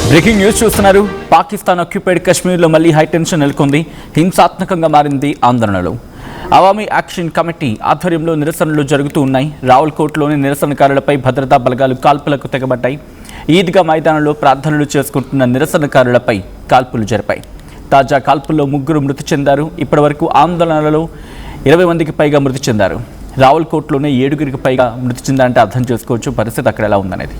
Breaking news చూస్తున్నారు. Pakistan occupied కశ్మీర్లో మళ్లీ హైటెన్షన్ నెలకొంది. హింసాత్మకంగా మారింది ఆందోళనలు. అవామీ యాక్షన్ కమిటీ ఆధ్వర్యంలో నిరసనలు జరుగుతూ ఉన్నాయి. రావల్కోట్లోని నిరసనకారులపై భద్రతా బలగాలు కాల్పులకు తెగబడ్డాయి. ఈద్గా మైదానంలో ప్రార్థనలు చేసుకుంటున్న నిరసనకారులపై కాల్పులు జరిపాయి. తాజా కాల్పుల్లో 3 మృతి చెందారు. ఇప్పటివరకు ఆందోళనలలో 20 మందికి పైగా మృతి చెందారు. రావల్కోట్లోనే 7 పైగా మృతి చెందారంటే అర్థం చేసుకోవచ్చు పరిస్థితి అక్కడ ఎలా ఉందనేది.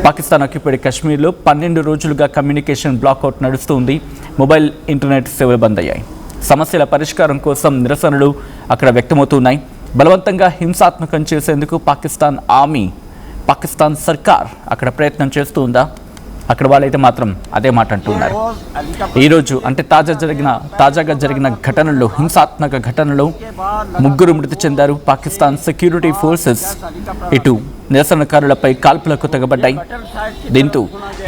పాకిస్తాన్ ఆక్యుపైడ్ కశ్మీర్లో 12 రోజులుగా కమ్యూనికేషన్ బ్లాక్అవుట్ నడుస్తుంది. మొబైల్ ఇంటర్నెట్ సేవలు బంద్ అయ్యాయి. సమస్యల పరిష్కారం కోసం నిరసనలు అక్కడ వ్యక్తమవుతున్నాయి. బలవంతంగా హింసాత్మకం చేసేందుకు పాకిస్తాన్ సర్కార్ అక్కడ ప్రయత్నం చేస్తూ ఉందా? అక్కడ వాళ్ళైతే మాత్రం అదే మాట అంటున్నారు. ఈరోజు అంటే తాజాగా జరిగిన ఘటనలో, హింసాత్మక ఘటనలో 3 మృతి చెందారు. పాకిస్తాన్ సెక్యూరిటీ ఫోర్సెస్ ఇటు నిరసనకారులపై కాల్పులకు తెగబడ్డాయి. దీంతో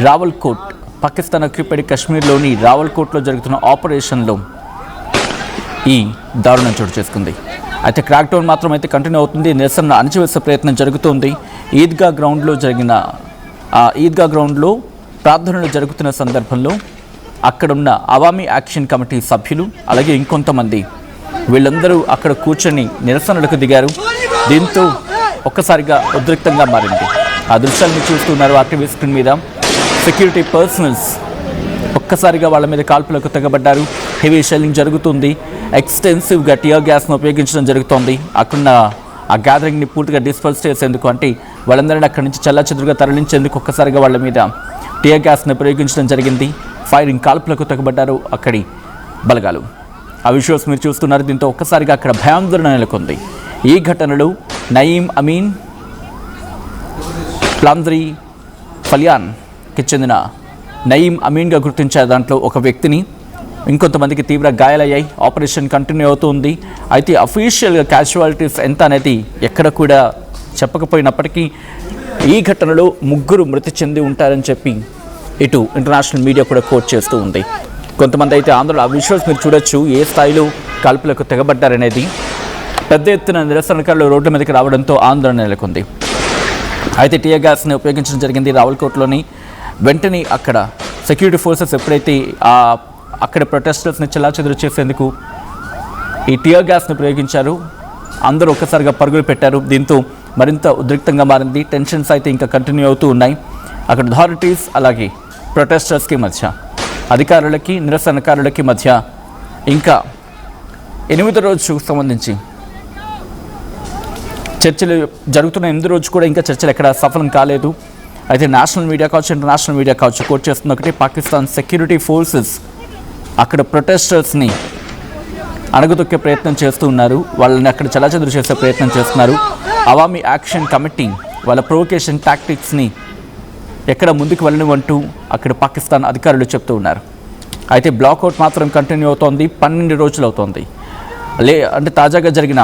రావల్కోట్, పాకిస్తాన్ ఆక్యుపైడ్ కశ్మీర్లోని రావల్కోట్లో జరుగుతున్న ఆపరేషన్లో ఈ దారుణం చోటు చేసుకుంది. అయితే క్రాక్డౌన్ మాత్రం అయితే కంటిన్యూ అవుతుంది. నిరసన అణచివేసే ప్రయత్నం జరుగుతోంది. ఈద్గా గ్రౌండ్లో ప్రార్థనలు జరుగుతున్న సందర్భంలో అక్కడున్న అవామీ యాక్షన్ కమిటీ సభ్యులు అలాగే ఇంకొంతమంది వీళ్ళందరూ అక్కడ కూర్చొని నిరసనలకు దిగారు. దీంతో ఒక్కసారిగా ఉద్రిక్తంగా మారింది. ఆ దృశ్యాలను చూస్తున్నారు ఆర్టీవీ స్క్రీన్ మీద. సెక్యూరిటీ పర్సనల్స్ ఒక్కసారిగా వాళ్ళ మీద కాల్పులకు తెగబడ్డారు. హెవీ షెల్లింగ్ జరుగుతుంది. ఎక్స్టెన్సివ్గా టియర్ గ్యాస్ను ఉపయోగించడం జరుగుతోంది. అక్కడున్న ఆ గ్యాదరింగ్ని పూర్తిగా డిస్పర్స్ చేసేందుకు, అంటే వాళ్ళందరినీ అక్కడి నుంచి చెల్లాచెదురుగా తరలించేందుకు ఒక్కసారిగా వాళ్ళ మీద టియర్ గ్యాస్ను ప్రయోగించడం జరిగింది. ఫైరింగ్, కాల్పులకు తెగబడ్డారు అక్కడి బలగాలు. ఆ విజువల్స్ మీరు చూస్తున్నారు. దీంతో ఒక్కసారిగా అక్కడ భయాందోళన నెలకొంది. ఈ ఘటనలో నయీం అమీన్ ప్లాంద్రీ ఫలియాన్కి చెందిన నయీం అమీన్గా గుర్తించారు. దాంట్లో ఒక వ్యక్తిని, ఇంకొంతమందికి తీవ్ర గాయాలయ్యాయి. ఆపరేషన్ కంటిన్యూ అవుతుంది. అయితే అఫీషియల్గా క్యాజువాలిటీస్ ఎంత అనేది ఎక్కడ కూడా చెప్పకపోయినప్పటికీ ఈ ఘటనలో 3 మృతి చెంది ఉంటారని చెప్పి ఇటు ఇంటర్నేషనల్ మీడియా కూడా కోట్ చేస్తూ ఉంది. కొంతమంది అయితే ఆందోళన, ఆ విజువల్స్ మీరు చూడొచ్చు ఏ స్థాయిలో కాల్పులకు తెగబడ్డారనేది. పెద్ద ఎత్తున నిరసనకారులు రోడ్ల మీదకి రావడంతో ఆందోళన నెలకొంది. అయితే టియర్ గ్యాస్ని ఉపయోగించడం జరిగింది రావల్కోట్లోని. వెంటనే అక్కడ సెక్యూరిటీ ఫోర్సెస్ ఎప్పుడైతే అక్కడ ప్రొటెస్టర్స్ని చెల్లాచెదురు చేసేందుకు ఈ టియర్ గ్యాస్ని ప్రయోగించారు, అందరూ ఒక్కసారిగా పరుగులు పెట్టారు. దీంతో మరింత ఉద్రిక్తంగా మారింది. టెన్షన్స్ అయితే ఇంకా కంటిన్యూ అవుతూ ఉన్నాయి. అక్కడ అథారిటీస్ అలాగే ప్రొటెస్టర్స్కి మధ్య, అధికారులకి నిరసనకారులకి మధ్య ఇంకా 8వ రోజుకు సంబంధించి చర్చలు జరుగుతున్న 8వ రోజు కూడా ఇంకా చర్చలు ఎక్కడ సఫలం కాలేదు. అయితే నేషనల్ మీడియా కావచ్చు, ఇంటర్నేషనల్ మీడియా కావచ్చు కోట్ చేస్తున్న ఒకటి, పాకిస్తాన్ సెక్యూరిటీ ఫోర్సెస్ అక్కడ ప్రొటెస్టర్స్ని అణగదొక్కే ప్రయత్నం చేస్తూ ఉన్నారు. వాళ్ళని అక్కడ చెల్లాచెదురు చేసే ప్రయత్నం చేస్తున్నారు. అవామీ యాక్షన్ కమిటీ వాళ్ళ ప్రొవొకేషన్ టాక్టిక్స్ని ఎక్కడ ముందుకు వెళ్ళనివంటూ అక్కడ పాకిస్తాన్ అధికారులు చెప్తూ ఉన్నారు. అయితే బ్లాక్అవుట్ మాత్రం కంటిన్యూ అవుతోంది. 12 రోజులు అవుతోంది. అంటే తాజాగా జరిగిన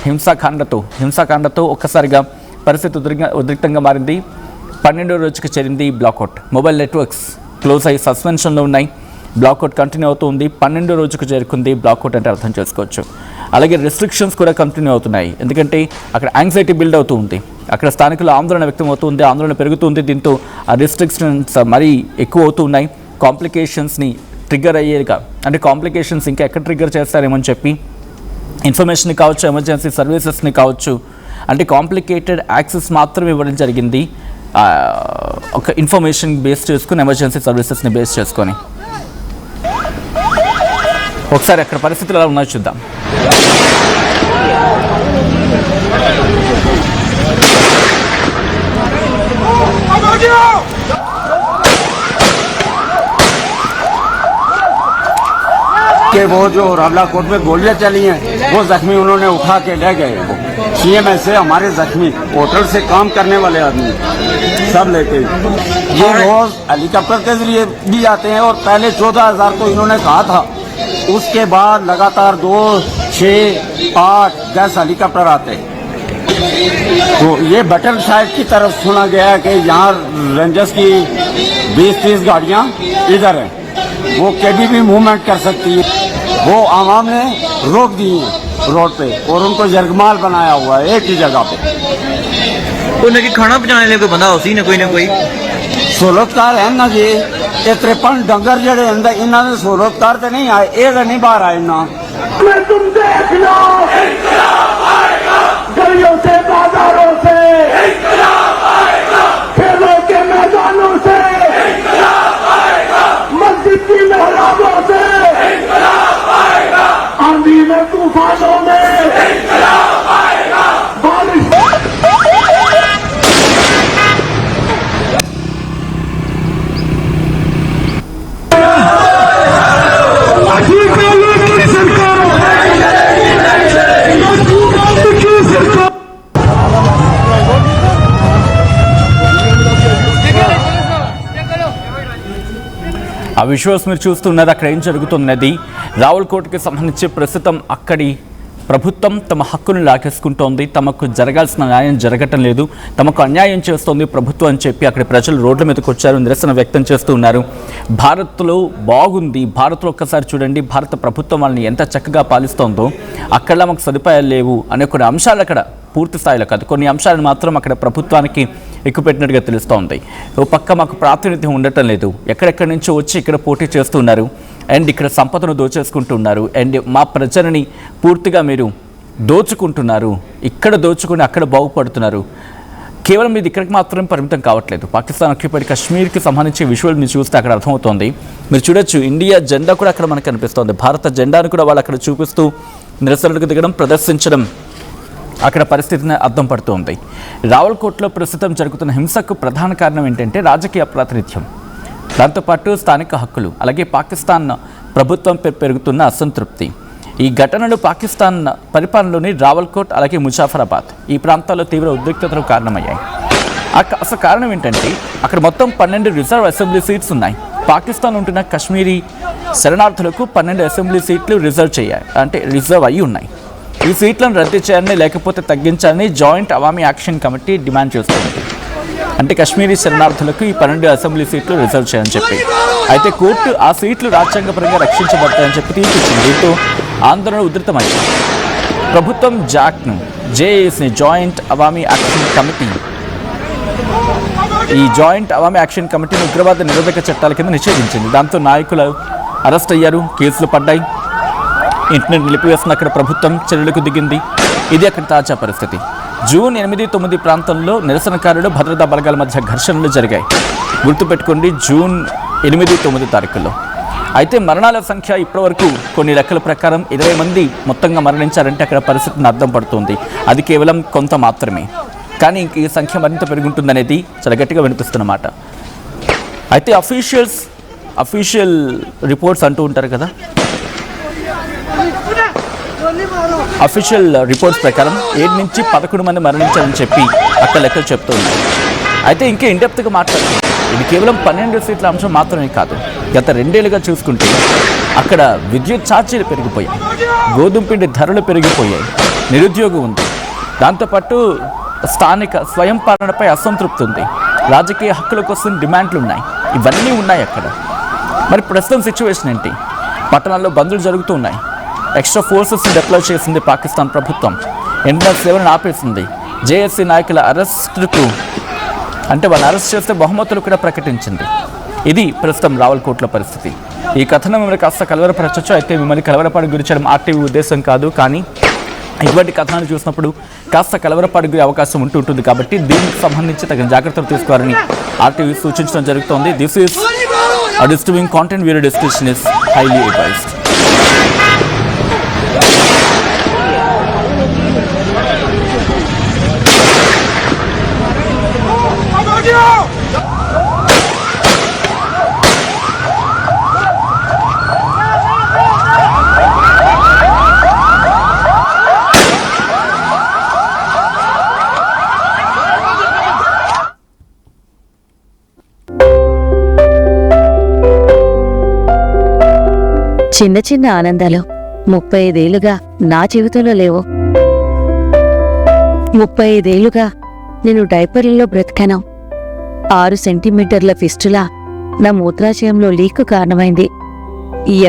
హింసాకాండతో ఒక్కసారిగా పరిస్థితి ఉద్రిక్తంగా మారింది. 12వ రోజుకి చేరింది బ్లాక్అవుట్. మొబైల్ నెట్వర్క్స్ క్లోజ్ అయ్యి సస్పెన్షన్లో ఉన్నాయి. బ్లాక్అవుట్ కంటిన్యూ అవుతుంది. 12వ రోజుకు చేరుకుంది బ్లాక్అవుట్ అంటే అర్థం చేసుకోవచ్చు. అలాగే రెస్ట్రిక్షన్స్ కూడా కంటిన్యూ అవుతున్నాయి. ఎందుకంటే అక్కడ యాంగ్జైటీ బిల్డ్ అవుతూ ఉంది. అక్కడ స్థానికుల ఆందోళన వ్యక్తం అవుతుంది, ఆందోళన పెరుగుతుంది. దీంతో ఆ రెస్ట్రిక్షన్స్ మరీ ఎక్కువ అవుతూ ఉన్నాయి. కాంప్లికేషన్స్ని ట్రిగ్గర్ అయ్యేగా, అంటే కాంప్లికేషన్స్ ఇంకా ఎక్కడ ట్రిగ్గర్ చేస్తారేమో అని చెప్పి ఇన్ఫర్మేషన్ని కావచ్చు, ఎమర్జెన్సీ సర్వీసెస్ని కావచ్చు, అంటే కాంప్లికేటెడ్ యాక్సెస్ మాత్రం ఇవ్వడం జరిగింది. ఒక ఇన్ఫర్మేషన్ బేస్ చేసుకుని, ఎమర్జెన్సీ సర్వీసెస్ని బేస్ చేసుకొని. ఒకసారి అక్కడ పరిస్థితులు ఎలా ఉన్నాయో చూద్దాం. कि वो जो रावलाकोट में गोलियां चली हैं वो जख्मी उन्होंने उठा के ले गए। वो सीएमएस से हमारे जख्मी, होटल से काम करने वाले आदमी सब लेके ये रोज हेलीकॉप्टर के जरिए भी आते हैं। और पहले 14,000 को इन्होंने कहा था, उसके बाद लगातार 2, 6, 8, 10 हेलीकॉप्टर आते हैं। तो ये बटल साइड की तरफ सुना गया कि यहाँ रेंजर्स की 20-30 गाड़ियाँ इधर हैं, वो कभी भी मूवमेंट कर सकती है। वो आवाम ने रोक दी है रोड पे और उनको जरगमाल बनाया हुआ है एक ही जगह पे। उन्हें खाना पहुँचाने कोई बंदा उसी ने कोई ना कोई सोलतकार है ना जी। ये 53 डंगर जड़े अंदर इन्होंने सोलोत्तर तो नहीं आए, ये नहीं बाहर आए ना। तुम देख लो गलियों से, बाजारों से, खेलों के मैदानों से, मस्जिद की मेहराबों से, आंधी में, तूफानों में, बारिश ఆ విజువల్స్ మీరు చూస్తున్నది. అక్కడ ఏం జరుగుతున్నది, రావులకోటకి సంబంధించి ప్రస్తుతం అక్కడి ప్రభుత్వం తమ హక్కును లాగేసుకుంటోంది. తమకు జరగాల్సిన న్యాయం జరగటం లేదు, తమకు అన్యాయం చేస్తోంది ప్రభుత్వం అని చెప్పి అక్కడ ప్రజలు రోడ్ల మీదకి వచ్చారు, నిరసన వ్యక్తం చేస్తూ ఉన్నారు. భారత్లో బాగుంది, భారత్లో ఒక్కసారి చూడండి, భారత ప్రభుత్వం వాళ్ళని ఎంత చక్కగా పాలిస్తోందో, అక్కడ మాకు సదుపాయాలు లేవు అనే కొన్ని అంశాలు అక్కడ పూర్తి స్థాయిలో కాదు, కొన్ని అంశాలను మాత్రం అక్కడ ప్రభుత్వానికి ఎక్కుపెట్టినట్టుగా తెలుస్తోంది. ఓ పక్క మాకు ప్రాతినిధ్యం ఉండటం లేదు, ఎక్కడెక్కడి నుంచో వచ్చి ఇక్కడ పోటీ చేస్తున్నారు అండ్ ఇక్కడ సంపదను దోచేసుకుంటున్నారు అండ్ మా ప్రజలని పూర్తిగా మీరు దోచుకుంటున్నారు, ఇక్కడ దోచుకుని అక్కడ బాగుపడుతున్నారు. కేవలం ఇది ఇక్కడికి మాత్రం పరిమితం కావట్లేదు. పాకిస్తాన్ ఆక్యుపైడ్ కాశ్మీర్కి సంబంధించి విజువల్ మీరు చూస్తే అక్కడ అర్థమవుతోంది. మీరు చూడొచ్చు, ఇండియా జెండా కూడా అక్కడ మనకు కనిపిస్తోంది. భారత జెండాను కూడా వాళ్ళు అక్కడ చూపిస్తూ నిరసనలకు దిగడం, ప్రదర్శించడం అక్కడ పరిస్థితిని అర్థం పడుతోంది. రావులకోటలో ప్రస్తుతం జరుగుతున్న హింసకు ప్రధాన కారణం ఏంటంటే రాజకీయ ప్రాతినిధ్యం, దాంతోపాటు స్థానిక హక్కులు, అలాగే పాకిస్తాన్ ప్రభుత్వం పెరుగుతున్న అసంతృప్తి. ఈ ఘటనలు పాకిస్తాన్ పరిపాలనలోని రావల్కోట్ అలాగే ముజాఫరాబాద్ ఈ ప్రాంతాల్లో తీవ్ర ఉద్రిక్తతలకు కారణమయ్యాయి. అసలు కారణం ఏంటంటే అక్కడ మొత్తం 12 రిజర్వ్ అసెంబ్లీ సీట్స్ ఉన్నాయి. పాకిస్తాన్ ఉంటున్న కశ్మీరీ శరణార్థులకు 12 అసెంబ్లీ సీట్లు రిజర్వ్ అయ్యి ఉన్నాయి. ఈ సీట్లను రద్దు చేయాలని లేకపోతే తగ్గించాలని joint Awami action committee demand చేస్తుంది. అంటే కశ్మీరీ శరణార్థులకు ఈ 12 అసెంబ్లీ సీట్లు రిజర్వ్ చేయాలని చెప్పి. అయితే కోర్టు ఆ సీట్లు రాజ్యాంగపరంగా రక్షించబడతాయని చెప్పి తీర్పిచ్చింది. దీంతో ఆందోళన ఉధృతమైంది. ప్రభుత్వం జేఏసీని జాయింట్ అవామీ యాక్షన్ కమిటీ కమిటీని ఉగ్రవాద నిరోధక చట్టాల కింద నిషేధించింది. దాంతో నాయకులు అరెస్ట్ అయ్యారు, కేసులు పడ్డాయి, ఇంటర్నెట్ నిలిపివేస్తున్న అక్కడ ప్రభుత్వం చర్యలకు దిగింది. ఇది అక్కడ తాజా పరిస్థితి. జూన్ 8-9 ప్రాంతంలో నిరసనకారులు భద్రతా బలగాల మధ్య ఘర్షణలు జరిగాయి. గుర్తుపెట్టుకోండి, జూన్ 8-9 తారీఖుల్లో. అయితే మరణాల సంఖ్య ఇప్పటివరకు కొన్ని లెక్కల ప్రకారం 20 మంది మొత్తంగా మరణించారంటే అక్కడ పరిస్థితిని అర్థం పడుతుంది. అది కేవలం కొంత మాత్రమే, కానీ ఇంక ఈ సంఖ్య మరింత పెరుగుంటుందనేది చాలా గట్టిగా వినిపిస్తున్నమాట. అయితే అఫీషియల్ రిపోర్ట్స్ అంటూ ఉంటారు కదా, అఫీషియల్ రిపోర్ట్స్ ప్రకారం 7 నుంచి 11 మంది మరణించారని చెప్పి అక్కడ లెక్కలు చెప్తూ ఉన్నాయి. అయితే ఇంకా ఇండెప్త్గా మాట్లాడుతుంది. ఇది కేవలం 12 సీట్ల అంశం మాత్రమే కాదు. గత 2 ఏళ్లుగా చూసుకుంటే అక్కడ విద్యుత్ ఛార్జీలు పెరిగిపోయాయి, గోధుమ పిండి ధరలు పెరిగిపోయాయి, నిరుద్యోగం ఉంది, దాంతోపాటు స్థానిక స్వయం పాలనపై అసంతృప్తి ఉంది, రాజకీయ హక్కుల కోసం డిమాండ్లు ఉన్నాయి, ఇవన్నీ ఉన్నాయి అక్కడ. మరి ప్రస్తుతం సిచ్యువేషన్ ఏంటి? పట్టణాల్లో బంద్లు జరుగుతూ ఉన్నాయి, ఎక్స్ట్రా ఫోర్సెస్ని డిప్లాయ్ చేసింది పాకిస్తాన్ ప్రభుత్వం, ఇంటర్నెట్ సేవలను ఆపేసింది, జేఏసీ నాయకుల అరెస్టుకు వాళ్ళని అరెస్ట్ చేస్తే బహుమతులు కూడా ప్రకటించింది. ఇది ప్రస్తుతం రావులకోటలో పరిస్థితి. ఈ కథనం మిమ్మల్ని కాస్త కలవరపరచవచ్చు. అయితే మిమ్మల్ని కలవరపాటు గురి చేయడం ఆర్టీవీ ఉద్దేశం కాదు, కానీ ఇటువంటి కథనాలు చూసినప్పుడు కాస్త కలవరపాటు గురి అవకాశం ఉంటుంది. కాబట్టి దీనికి సంబంధించి తగిన జాగ్రత్తలు తీసుకోవాలని ఆర్టీవీ సూచించడం జరుగుతోంది. This is a disturbing content. Viewer discretion is highly advised. చిన్న చిన్న ఆనందాలు 35 ఏళ్లుగా నా జీవితంలో లేవు. 35 ఏళ్లుగా నేను డైపర్లలో బ్రతికాను. 6 సెంటీమీటర్ల ఫిస్టులా నా మూత్రాశయంలో లీకు కారణమైంది.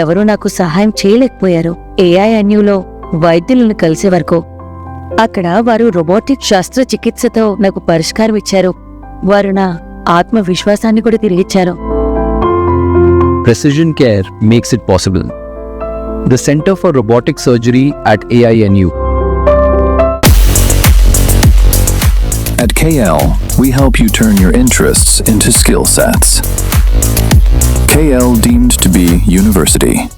ఎవరూ నాకు సహాయం చేయలేకపోయారు. ఏఐఎన్యూలో వైద్యులను కలిసే వరకు. అక్కడ వారు రోబోటిక్ శస్త్రచికిత్సతో నాకు పరిష్కారం ఇచ్చారు. వారు నా ఆత్మవిశ్వాసాన్ని కూడా తిరిగిచ్చారు. Precision care makes it possible. The Center for Robotic Surgery at AINU. At KL, we help you turn your interests into skill sets. KL deemed to be university.